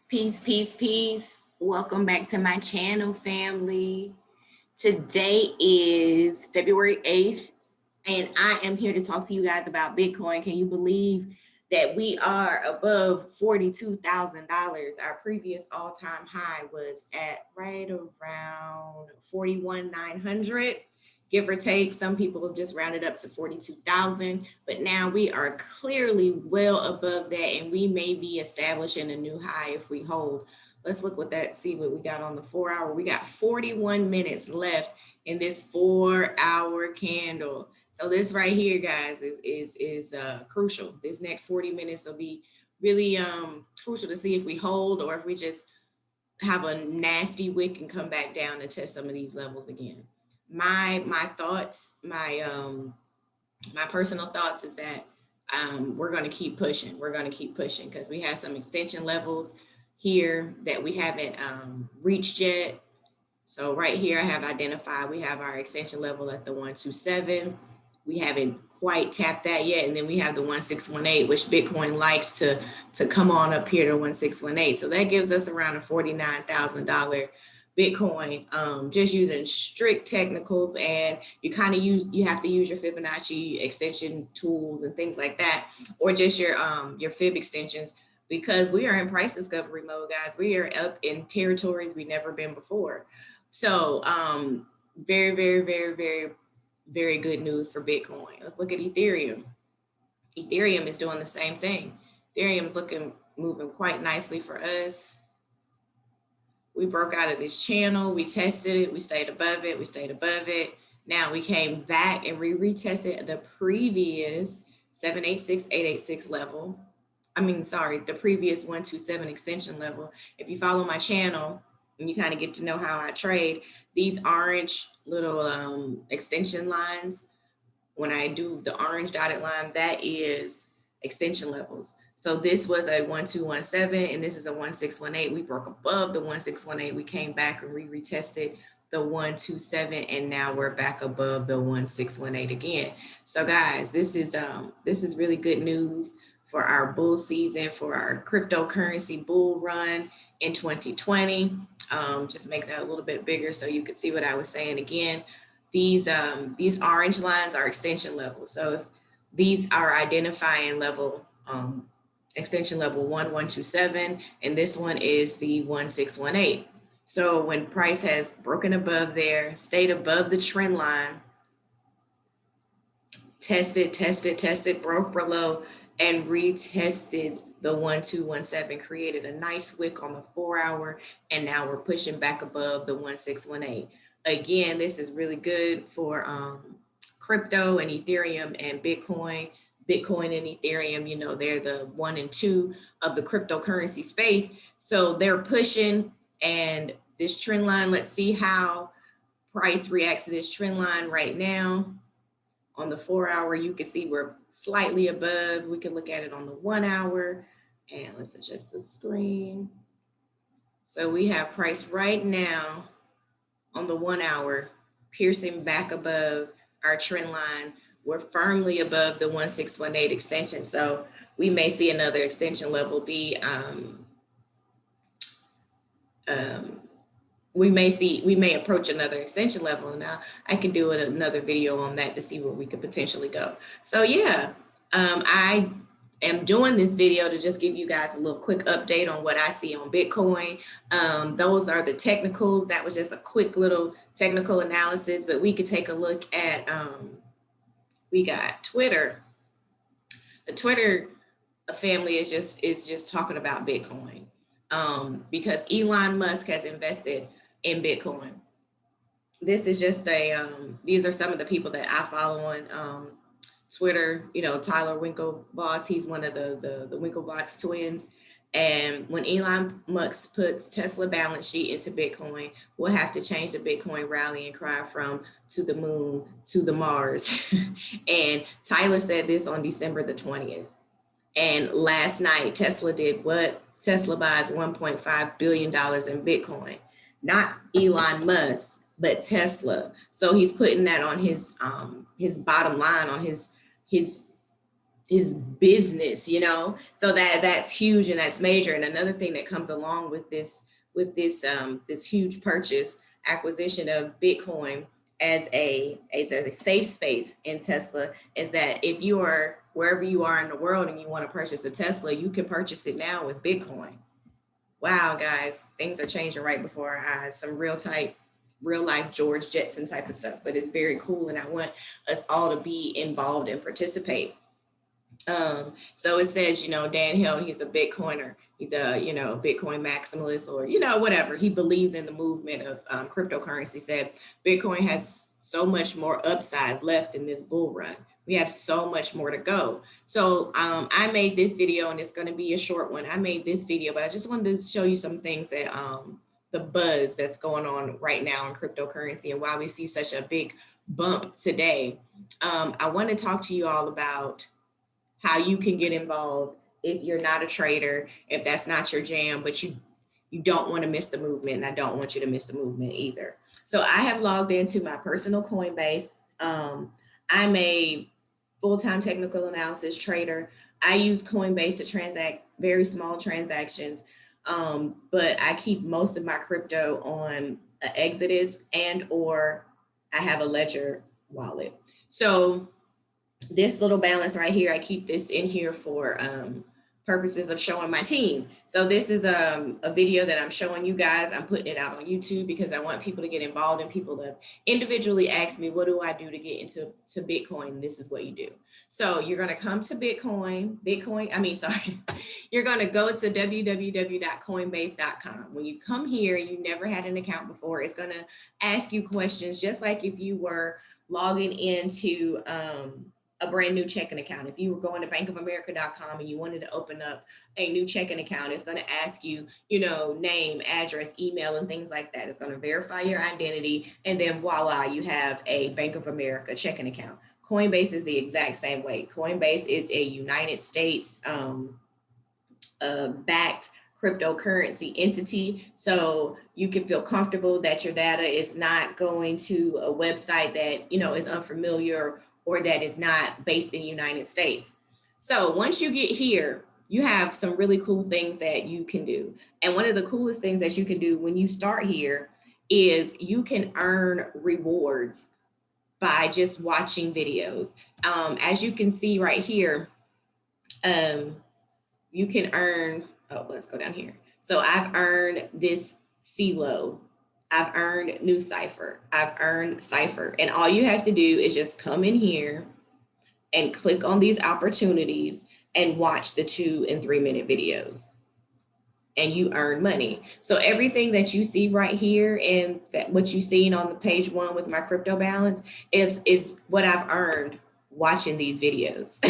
Peace, peace, peace. Welcome back to my channel, family. Today is February 8th, and I am here to talk to you guys about Bitcoin. Can you believe that we are above $42,000? Our previous all-time high was at right around 41,900, give or take. Some people just rounded up to 42,000, but now we are clearly well above that, and we may be establishing a new high if we hold. Let's look what that, see what we got on the 4 hour. We got 41 minutes left in this 4 hour candle. So this right here, guys, is crucial. This next 40 minutes will be really crucial to see if we hold or if we just have a nasty wick and come back down and test some of these levels again. My thoughts, my personal thoughts is that we're going to keep pushing. We're going to keep pushing because we have some extension levels here that we haven't reached yet. So right here, I have identified, we have our extension level at the 127. We haven't quite tapped that yet. And then we have the 1618, which Bitcoin likes to come on up here to 1618. So that gives us around a $49,000 Bitcoin, just using strict technicals, and you have to use your Fibonacci extension tools and things like that, or just your fib extensions, because we are in price discovery mode, guys. We are up in territories we've never been before. So very, very, very, very, very good news for Bitcoin. Let's look at Ethereum. Ethereum is doing the same thing. Ethereum is moving quite nicely for us. We broke out of this channel. We tested it. We stayed above it. We stayed above it. Now we came back and we retested the previous 786,886 level. The previous 127 extension level. If you follow my channel and you kind of get to know how I trade, these orange little extension lines, when I do the orange dotted line, that is extension levels. So this was a 1217 and this is a 1618. We broke above the 1618. We came back and we retested the 127, and now we're back above the 1618 again. So guys, this is really good news for our bull season, for our cryptocurrency bull run in 2020. Just make that a little bit bigger so you could see what I was saying again. These orange lines are extension levels. So if these are identifying level, extension level 1127, and this one is the 1618. So when price has broken above there, stayed above the trend line, tested, broke below, and retested the 1217, created a nice wick on the 4 hour, and now we're pushing back above the 1618. Again, this is really good for crypto and Ethereum and Bitcoin. Bitcoin and Ethereum, they're the 1 and 2 of the cryptocurrency space. So they're pushing, and this trend line, let's see how price reacts to this trend line right now. On the 4 hour, you can see we're slightly above. We can look at it on the 1 hour, and let's adjust the screen. So we have price right now on the 1 hour, piercing back above our trend line. We're firmly above the 1618 extension. So we may see another extension level be, we may approach another extension level. Now I can do another video on that to see where we could potentially go. So yeah, I am doing this video to just give you guys a little quick update on what I see on Bitcoin. Those are the technicals. That was just a quick little technical analysis, but we could take a look at, we got Twitter. The Twitter family is just talking about Bitcoin, because Elon Musk has invested in Bitcoin. This is just these are some of the people that I follow on Twitter. Tyler Winklevoss, he's one of the Winklevoss twins. And when Elon Musk puts Tesla balance sheet into Bitcoin, we'll have to change the Bitcoin rallying cry from to the moon to the Mars. And Tyler said this on December the 20th. And last night, Tesla did what? Tesla buys $1.5 billion in Bitcoin. Not Elon Musk, but Tesla. So he's putting that on his bottom line, on his his business, you know. So that's huge and that's major. And another thing that comes along with this huge purchase acquisition of Bitcoin as a safe space in Tesla is that if you are wherever you are in the world and you want to purchase a Tesla, you can purchase it now with Bitcoin. Wow, guys, things are changing right before our eyes. Some real life George Jetson type of stuff, but it's very cool, and I want us all to be involved and participate. So it says, Dan Hill, he's a Bitcoiner. He's a, Bitcoin maximalist, or, whatever. He believes in the movement of cryptocurrency. Said Bitcoin has so much more upside left in this bull run. We have so much more to go. So I made this video, and it's going to be a short one. I made this video, but I just wanted to show you some things that the buzz that's going on right now in cryptocurrency and why we see such a big bump today. I want to talk to you all about how you can get involved if you're not a trader, if that's not your jam, but you don't want to miss the movement, and I don't want you to miss the movement either. So I have logged into my personal Coinbase. I'm a full-time technical analysis trader. I use Coinbase to transact very small transactions, but I keep most of my crypto on Exodus or I have a Ledger wallet. So this little balance right here, I keep this in here for purposes of showing my team. So this is a video that I'm showing you guys. I'm putting it out on YouTube because I want people to get involved, and people that individually ask me, what do I do to get into Bitcoin? This is what you do. So you're going to come to you're going to go to www.coinbase.com. When you come here, you never had an account before. It's going to ask you questions just like if you were logging into a brand new checking account. If you were going to bankofamerica.com and you wanted to open up a new checking account, it's going to ask you, name, address, email, and things like that. It's going to verify your identity. And then voila, you have a Bank of America checking account. Coinbase is the exact same way. Coinbase is a United States backed cryptocurrency entity. So you can feel comfortable that your data is not going to a website that, is unfamiliar or that is not based in the United States. So once you get here, you have some really cool things that you can do. And one of the coolest things that you can do when you start here is you can earn rewards by just watching videos. As you can see right here, you can earn, let's go down here. So I've earned this CeeLo. I've earned New Cipher. I've earned Cipher. And all you have to do is just come in here and click on these opportunities and watch the 2 and 3 minute videos. And you earn money. So everything that you see right here and what you've seen on the page 1 with my crypto balance is what I've earned watching these videos.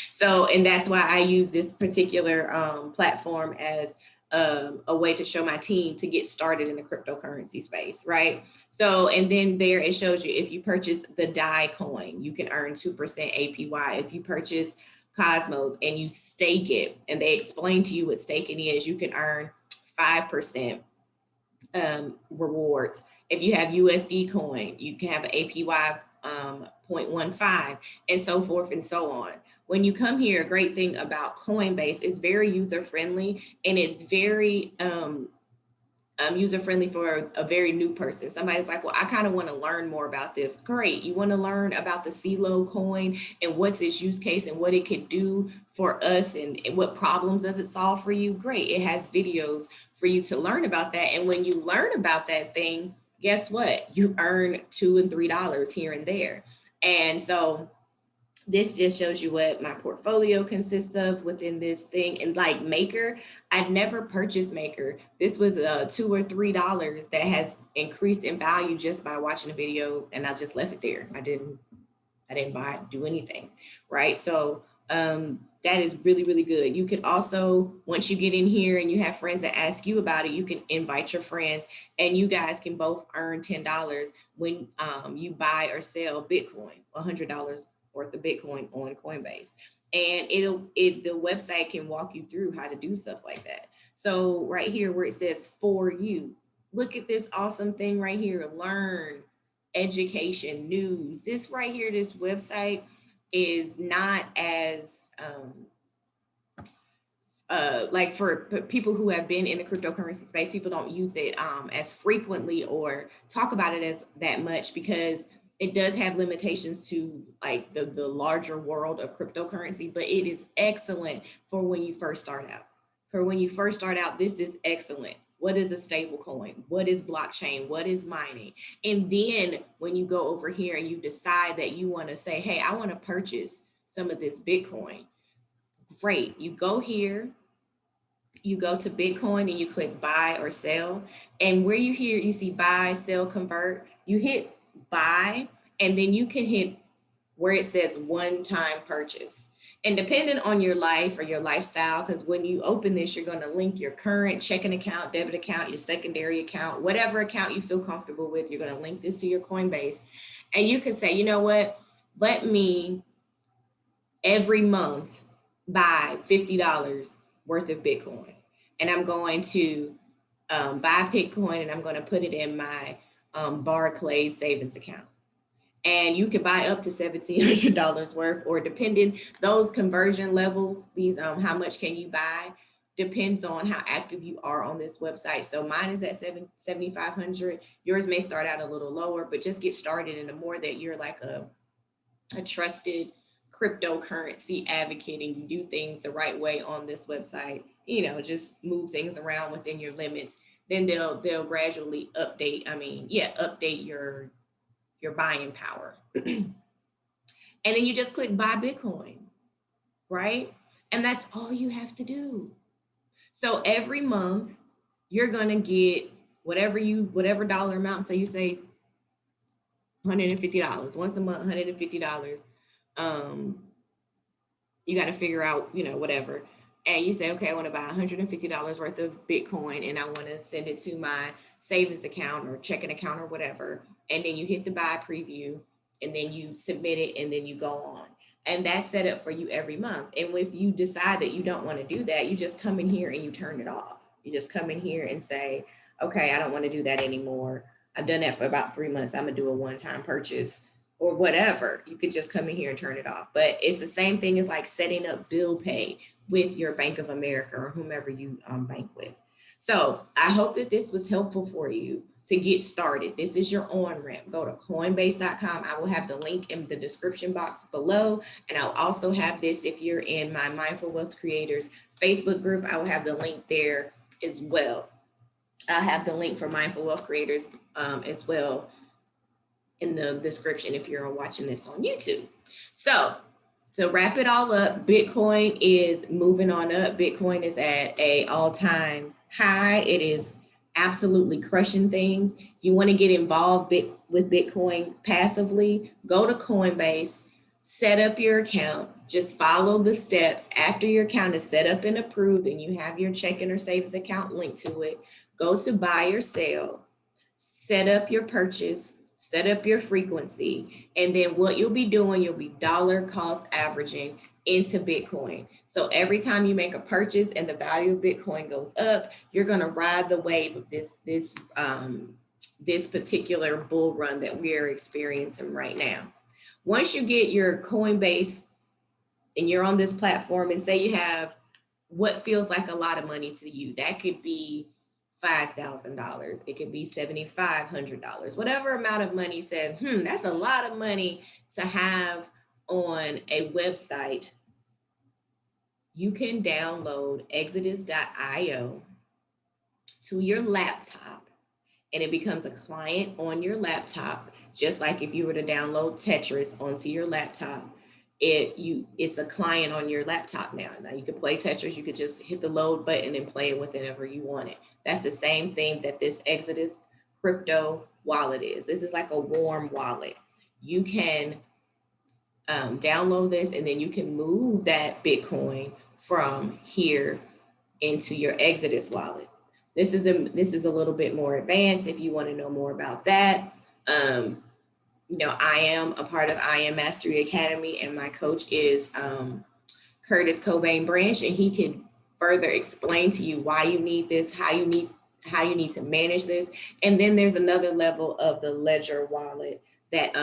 So, and that's why I use this particular platform as a way to show my team to get started in the cryptocurrency space, right? So, and then there it shows you if you purchase the DAI coin, you can earn 2% APY. If you purchase Cosmos and you stake it, and they explain to you what staking is, you can earn 5% rewards. If you have USD coin, you can have an APY 0.15 and so forth and so on. When you come here, a great thing about Coinbase is very user-friendly, and it's very user-friendly for a very new person. Somebody's like, well, I kind of want to learn more about this. Great. You want to learn about the CeeLo coin and what's its use case and what it could do for us and what problems does it solve for you? Great. It has videos for you to learn about that. And when you learn about that thing, guess what? You earn $2 and $3 here and there. And so this just shows you what my portfolio consists of within this thing. And like Maker, I've never purchased Maker. This was $2 or $3 that has increased in value just by watching the video, and I just left it there. I didn't buy it, do anything, right? So that is really, really good. You could also, once you get in here and you have friends that ask you about it, you can invite your friends, and you guys can both earn $10 when you buy or sell Bitcoin, $100 worth of Bitcoin on Coinbase. And the website can walk you through how to do stuff like that. So right here where it says for you, look at this awesome thing right here, learn, education, news. This right here, this website is not as like for people who have been in the cryptocurrency space, people don't use it as frequently or talk about it as that much because it does have limitations to like the larger world of cryptocurrency, but it is excellent for when you first start out. For when you first start out, this is excellent. What is a stable coin? What is blockchain? What is mining? And then when you go over here and you decide that you want to say, hey, I want to purchase some of this Bitcoin, great. You go here, you go to Bitcoin and you click buy or sell. And where you see buy, sell, convert, you hit buy, and then you can hit where it says one-time purchase. And depending on your life or your lifestyle, because when you open this, you're going to link your current checking account, debit account, your secondary account, whatever account you feel comfortable with, you're going to link this to your Coinbase. And you can say, you know what, let me every month buy $50 worth of Bitcoin. And I'm going to buy Bitcoin and I'm going to put it in my Barclays savings account. And you can buy up to $1,700 worth, or depending those conversion levels, these how much can you buy depends on how active you are on this website. So mine is at 7,500. Yours may start out a little lower, but just get started. And the more that you're like a trusted cryptocurrency advocate and you do things the right way on this website, just move things around within your limits, then they'll gradually update your buying power. And then you just click buy Bitcoin, right? And that's all you have to do. So every month you're gonna get whatever dollar amount. So you say $150 once a month, $150. You got to figure out, whatever. And you say, okay, I want to buy $150 worth of Bitcoin and I want to send it to my savings account or checking account or whatever. And then you hit the buy preview and then you submit it and then you go on. And that's set up for you every month. And if you decide that you don't want to do that, you just come in here and you turn it off. You just come in here and say, okay, I don't want to do that anymore. I've done that for about 3 months. I'm going to do a one-time purchase or whatever. You could just come in here and turn it off. But it's the same thing as like setting up bill pay with your Bank of America or whomever you bank with. So I hope that this was helpful for you to get started. This is your on-ramp. Go to Coinbase.com. I will have the link in the description box below. And I'll also have this if you're in my Mindful Wealth Creators Facebook group. I will have the link there as well. I'll have the link for Mindful Wealth Creators as well in the description if you're watching this on YouTube. So to wrap it all up, Bitcoin is moving on up. Bitcoin is at an all-time high. It is absolutely crushing things. If you want to get involved with Bitcoin passively, go to Coinbase, set up your account, just follow the steps. After your account is set up and approved and you have your checking or savings account linked to it, go to buy or sell, set up your purchase, set up your frequency, and then what you'll be doing, you'll be dollar cost averaging into Bitcoin. So every time you make a purchase and the value of Bitcoin goes up, you're going to ride the wave of this particular bull run that we are experiencing right now. Once you get your Coinbase and you're on this platform and say you have what feels like a lot of money to you, that could be $5,000. It could be $7,500, whatever amount of money says, that's a lot of money to have on a website. You can download exodus.io to your laptop and it becomes a client on your laptop, just like if you were to download Tetris onto your laptop. It's a client on your laptop now. Now you can play Tetris, you could just hit the load button and play it whenever you want it. That's the same thing that this Exodus crypto wallet is. This is like a warm wallet. You can download this and then you can move that Bitcoin from here into your Exodus wallet. This is a little bit more advanced if you want to know more about that. I am a part of I Am Mastery Academy and my coach is Curtis Cobain Branch, and he can further explain to you why you need this, how you need to manage this. And then there's another level of the Ledger wallet that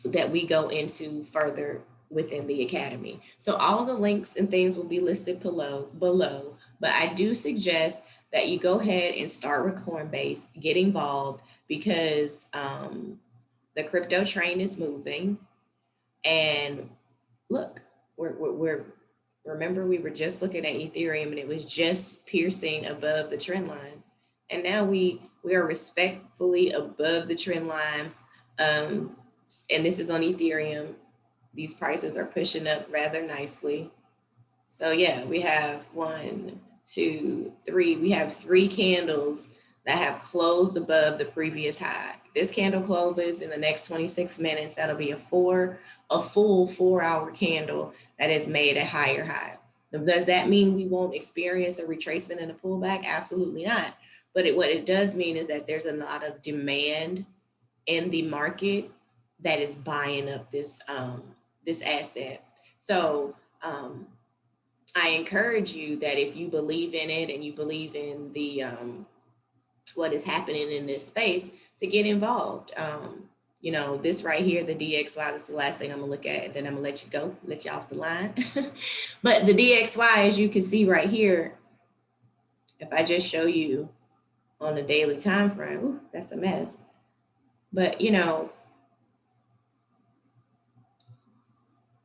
that we go into further within the academy. So all the links and things will be listed below, but I do suggest that you go ahead and start with Coinbase, get involved, because the crypto train is moving. And look, we're remember, we were just looking at Ethereum and it was just piercing above the trend line. And now we are respectfully above the trend line. And this is on Ethereum. These prices are pushing up rather nicely. So yeah, we have 1, 2, 3. We have 3 candles that have closed above the previous high. This candle closes in the next 26 minutes. That'll be a full 4-hour candle that has made a higher high. Does that mean we won't experience a retracement and a pullback? Absolutely not. But what it does mean is that there's a lot of demand in the market that is buying up this asset. So I encourage you that if you believe in it and you believe in the what is happening in this space, to get involved. This right here, the DXY, that's the last thing I'm gonna look at, and then I'm gonna let you go, let you off the line. But the DXY, as you can see right here, if I just show you on the daily time frame, that's a mess. But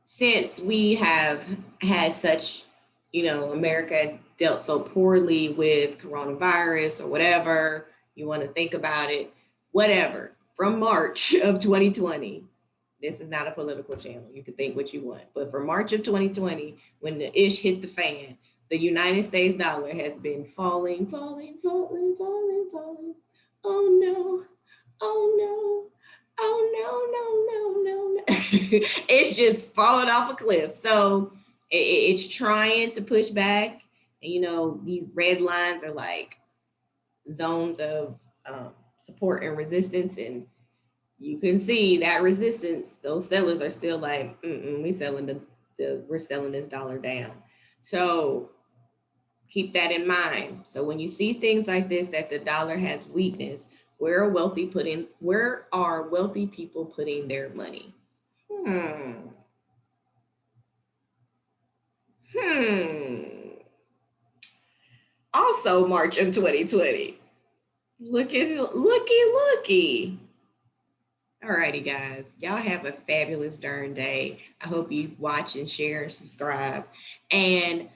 since we have had such, America dealt so poorly with coronavirus or whatever you want to think about it, whatever, from March of 2020, this is not a political channel. You can think what you want, but from March of 2020, when the ish hit the fan, the United States dollar has been falling. Oh no, oh no. Oh no. It's just falling off a cliff. So it's trying to push back. And, these red lines are like zones of support and resistance. And you can see that resistance, those sellers are still like, we're selling this dollar down. So keep that in mind. So when you see things like this, that the dollar has weakness, where are wealthy people putting their money? Also March of 2020. Looky. Alrighty, guys. Y'all have a fabulous darn day. I hope you watch and share and subscribe. And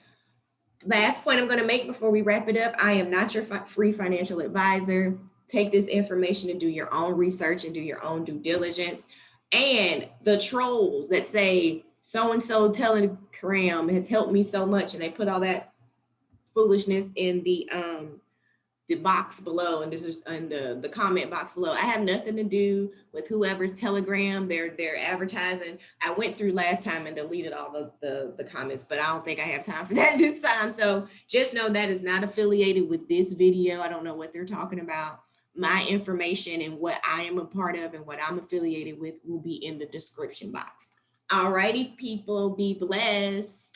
last point I'm going to make before we wrap it up, I am not your free financial advisor. Take this information and do your own research and do your own due diligence. And the trolls that say so-and-so Telegram has helped me so much, and they put all that foolishness in the box below, and this is in the comment box below. I have nothing to do with whoever's Telegram they're advertising. I went through last time and deleted all the comments, but I don't think I have time for that this time. So just know that is not affiliated with this video. I don't know what they're talking about. My information and what I am a part of and what I'm affiliated with will be in the description box. All righty, people, be blessed.